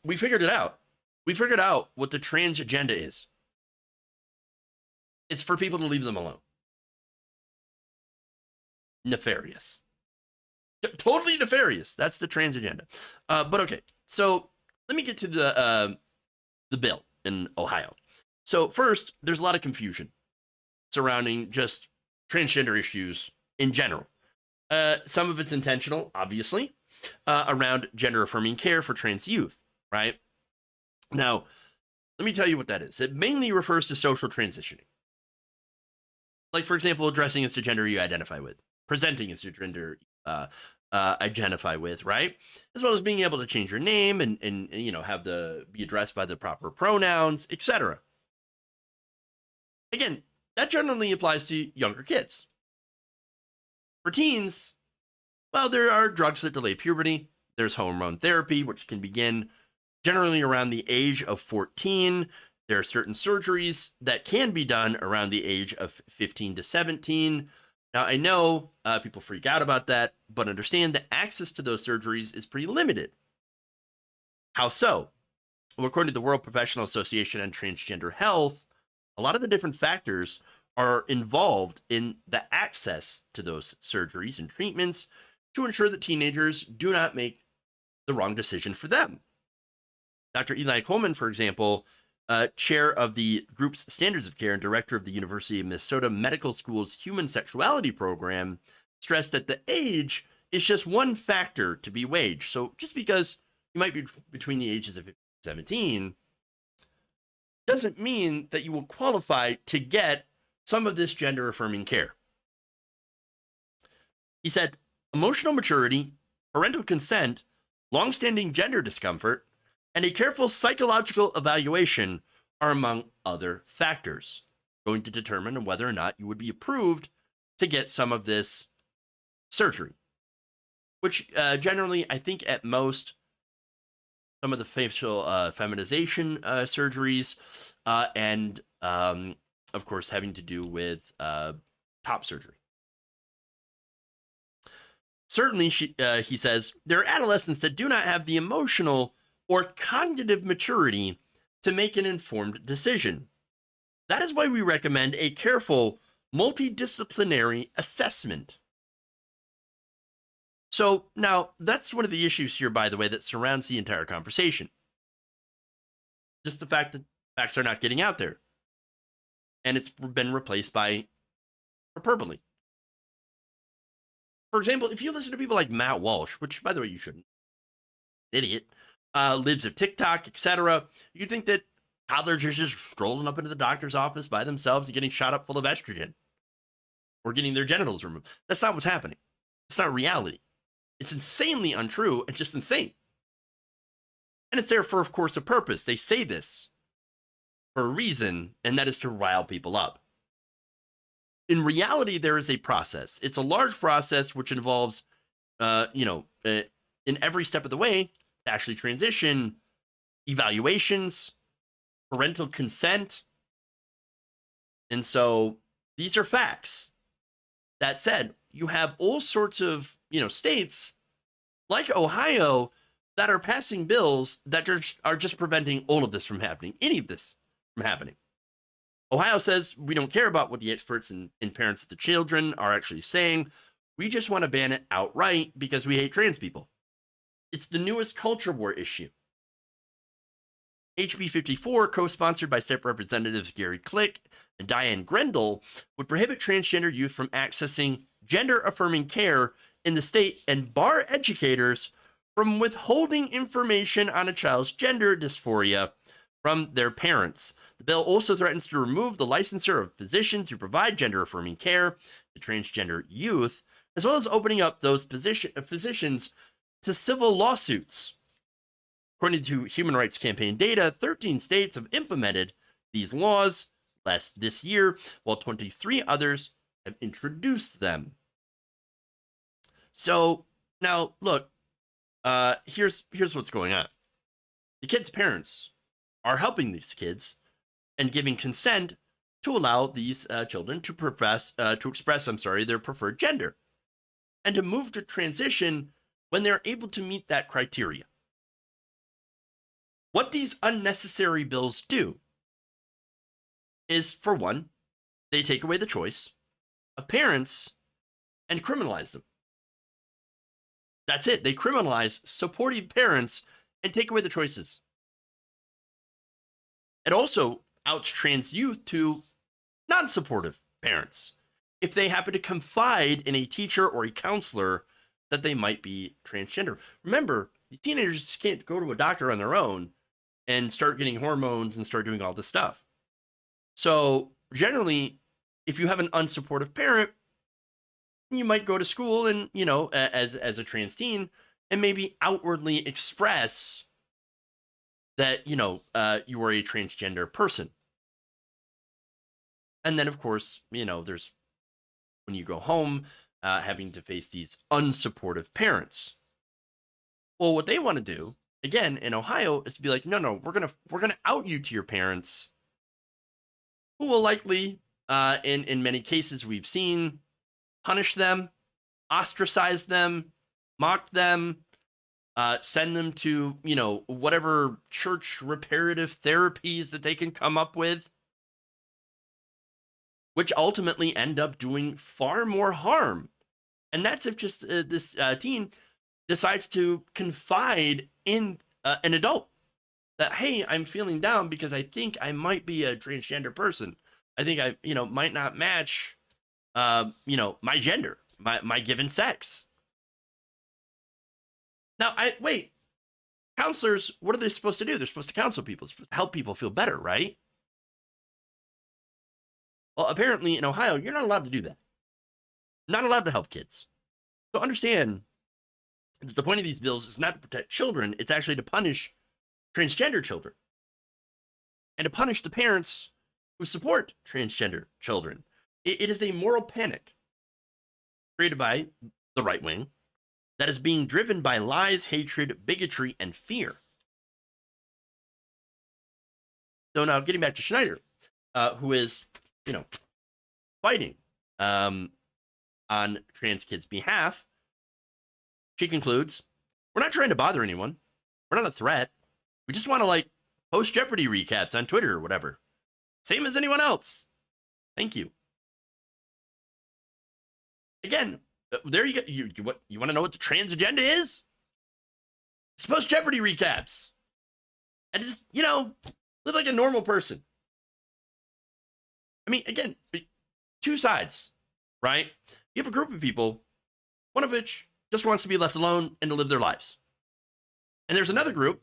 Speaker 6: We figured it out. We figured out what the trans agenda is. It's for people to leave them alone. Nefarious. Totally nefarious. That's the trans agenda. But okay, so let me get to the bill in Ohio. So first, there's a lot of confusion surrounding just transgender issues in general. Some of it's intentional, obviously, around gender-affirming care for trans youth, right? Now, let me tell you what that is. It mainly refers to social transitioning. Like, for example, addressing as the gender you identify with, presenting as your gender identify with, right? As well as being able to change your name and have be addressed by the proper pronouns, etc. Again, that generally applies to younger kids. For teens, well, there are drugs that delay puberty. There's hormone therapy, which can begin generally around the age of 14. There are certain surgeries that can be done around the age of 15 to 17. Now, I know people freak out about that, but understand that access to those surgeries is pretty limited. How so? Well, according to the World Professional Association on Transgender Health, a lot of the different factors are involved in the access to those surgeries and treatments to ensure that teenagers do not make the wrong decision for them. Dr. Eli Coleman, for example, chair of the group's Standards of Care and director of the University of Minnesota Medical School's Human Sexuality Program, stressed that the age is just one factor to be weighed. So just because you might be between the ages of 15 and 17 doesn't mean that you will qualify to get some of this gender affirming care. He said, emotional maturity, parental consent, longstanding gender discomfort, and a careful psychological evaluation are among other factors going to determine whether or not you would be approved to get some of this surgery, which generally, I think at most, some of the facial feminization surgeries and, of course, having to do with top surgery. Certainly, he says, there are adolescents that do not have the emotional or cognitive maturity to make an informed decision. That is why we recommend a careful, multidisciplinary assessment. So now, that's one of the issues here, by the way, that surrounds the entire conversation. Just the fact that facts are not getting out there. And it's been replaced by hyperbole. For example, if you listen to people like Matt Walsh, which, by the way, you shouldn't, idiot, lives of TikTok, etc., you think that toddlers are just strolling up into the doctor's office by themselves and getting shot up full of estrogen or getting their genitals removed. That's not what's happening. It's not reality. It's insanely untrue and just insane. And it's there for, of course, a purpose. They say this for a reason, and that is to rile people up. In reality, there is a process. It's a large process which involves, in every step of the way, to actually transition, evaluations, parental consent. And so these are facts. That said, you have all sorts of, states like Ohio that are passing bills that are just preventing all of this from happening, any of this from happening. Ohio says we don't care about what the experts and parents of the children are actually saying. We just want to ban it outright because we hate trans people. It's the newest culture war issue. HB 54, co-sponsored by State Representatives Gary Click and Diane Grendel, would prohibit transgender youth from accessing gender-affirming care in the state and bar educators from withholding information on a child's gender dysphoria from their parents. The bill also threatens to remove the licensure of physicians who provide gender-affirming care to transgender youth, as well as opening up those physicians to civil lawsuits. According to Human Rights Campaign data, 13 states have implemented these laws this year, while 23 others have introduced them. So now, look, here's what's going on. The kids' parents are helping these kids and giving consent to allow these children to express their preferred gender and to move to transition when they're able to meet that criteria. What these unnecessary bills do is, for one, they take away the choice of parents and criminalize them. That's it. They criminalize supportive parents and take away the choices. It also outs trans youth to non-supportive parents if they happen to confide in a teacher or a counselor that they might be transgender. Remember, these teenagers can't go to a doctor on their own and start getting hormones and start doing all this stuff. So generally, if you have an unsupportive parent, you might go to school and, as a trans teen, and maybe outwardly express that, you are a transgender person. And then, of course, there's, when you go home, having to face these unsupportive parents. Well, what they want to do, again, in Ohio, is to be like, no, we're gonna out you to your parents, who will likely, in many cases we've seen, punish them, ostracize them, mock them, send them to, whatever church reparative therapies that they can come up with, which ultimately end up doing far more harm. And that's if just this teen decides to confide in an adult that, hey, I'm feeling down because I think I might be a transgender person. I think I, might not match, my gender, my given sex. Now, wait. Counselors, what are they supposed to do? They're supposed to counsel people, supposed to help people feel better, right? Well, apparently in Ohio, you're not allowed to do that. Not allowed to help kids. So understand that the point of these bills is not to protect children. It's actually to punish transgender children and to punish the parents who support transgender children. It is a moral panic created by the right wing that is being driven by lies, hatred, bigotry, and fear. So now getting back to Schneider, who is, fighting on trans kids' behalf, she concludes, we're not trying to bother anyone. We're not a threat. We just want to post Jeopardy recaps on Twitter or whatever. Same as anyone else. Thank you. Again, there you go. You want to know what the trans agenda is? It's post Jeopardy recaps. And just, live like a normal person. I mean, again, two sides, right? You have a group of people, one of which just wants to be left alone and to live their lives. And there's another group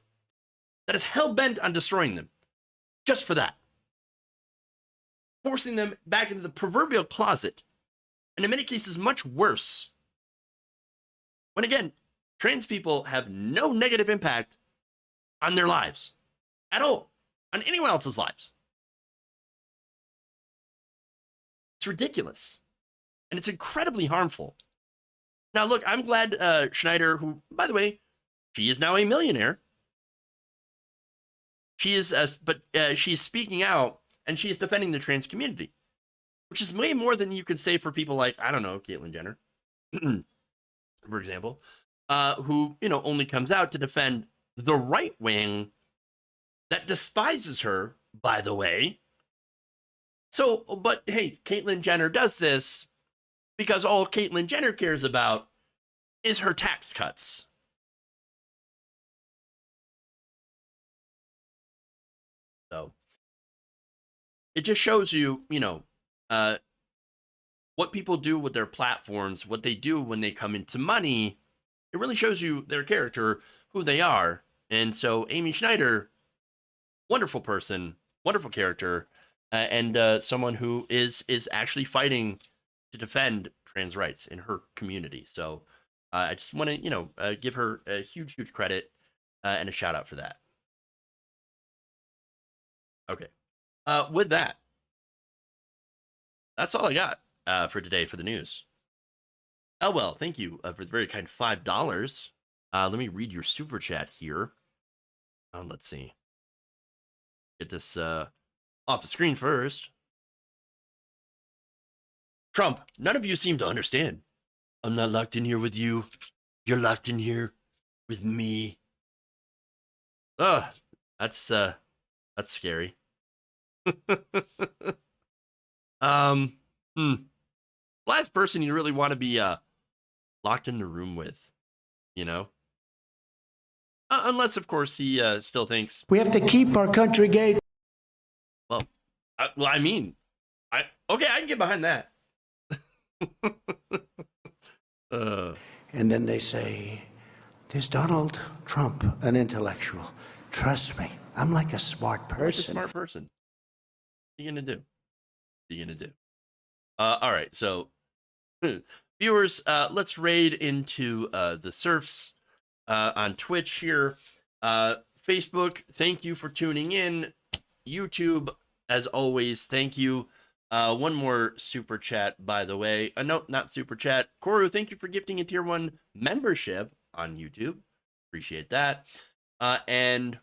Speaker 6: that is hell-bent on destroying them just for that. Forcing them back into the proverbial closet. And in many cases, much worse. When again, trans people have no negative impact on their lives at all, on anyone else's lives. It's ridiculous. And it's incredibly harmful. Now, look, I'm glad Schneider, who, by the way, she is now a millionaire. She is, she's speaking out and she is defending the trans community, which is way more than you could say for people like, I don't know, Caitlyn Jenner, for example, who, only comes out to defend the right wing that despises her, by the way. So, but hey, Caitlyn Jenner does this because all Caitlyn Jenner cares about is her tax cuts. So, it just shows you, what people do with their platforms, what they do when they come into money. It really shows you their character, who they are. And so Amy Schneider, wonderful person, wonderful character, and someone who is actually fighting to defend trans rights in her community. So I just want to, give her a huge, huge credit and a shout out for that. Okay. With that, that's all I got for today for the news. Oh, well, thank you for the very kind $5. Let me read your super chat here. Let's see. Get this off the screen first. Trump, none of you seem to understand. I'm not locked in here with you. You're locked in here with me. That's scary. Last person you really want to be locked in the room with, unless of course he still thinks
Speaker 1: We have to keep our country gay.
Speaker 6: well, I can get behind that.
Speaker 1: And then they say, "Is Donald Trump an intellectual?" Trust me, I'm like a smart person.
Speaker 6: Smart person. What are you gonna do? All right, so viewers, let's raid into the serfs on Twitch here. Facebook, thank you for tuning in. YouTube, as always, thank you. One more super chat, by the way. No, not super chat. Koru, thank you for gifting a tier 1 membership on YouTube. Appreciate that. And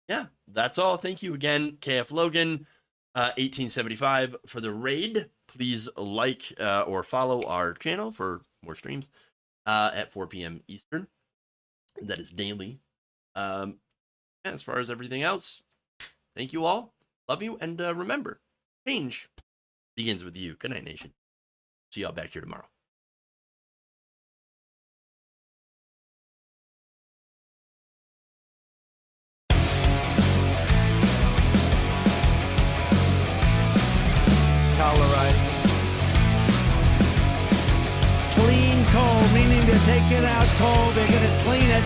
Speaker 6: yeah, that's all. Thank you again, KF Logan, 1875 for the raid. Please like or follow our channel for more streams at 4 p.m. Eastern. That is daily. As far as everything else, thank you all. Love you. And remember, change begins with you. Good night, nation. See y'all back here tomorrow.
Speaker 1: Clean coal, meaning to take suck it out cold. They're going to clean it.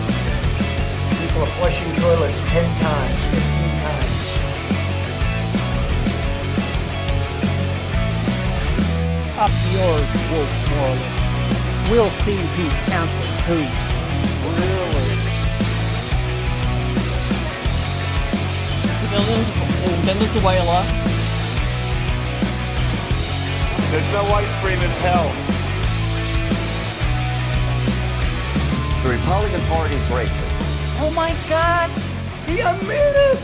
Speaker 2: People are flushing toilets 10 times, 15 times.
Speaker 12: Up yours, Wolf Morley. We'll see who cancels who.
Speaker 2: Really?
Speaker 13: There's no ice cream in hell.
Speaker 14: The Republican Party's racist.
Speaker 11: Oh my God! He admitted it!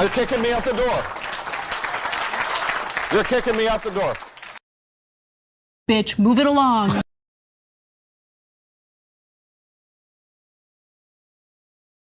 Speaker 13: You're kicking me out the door. You're kicking me out the door.
Speaker 11: Bitch, move it along.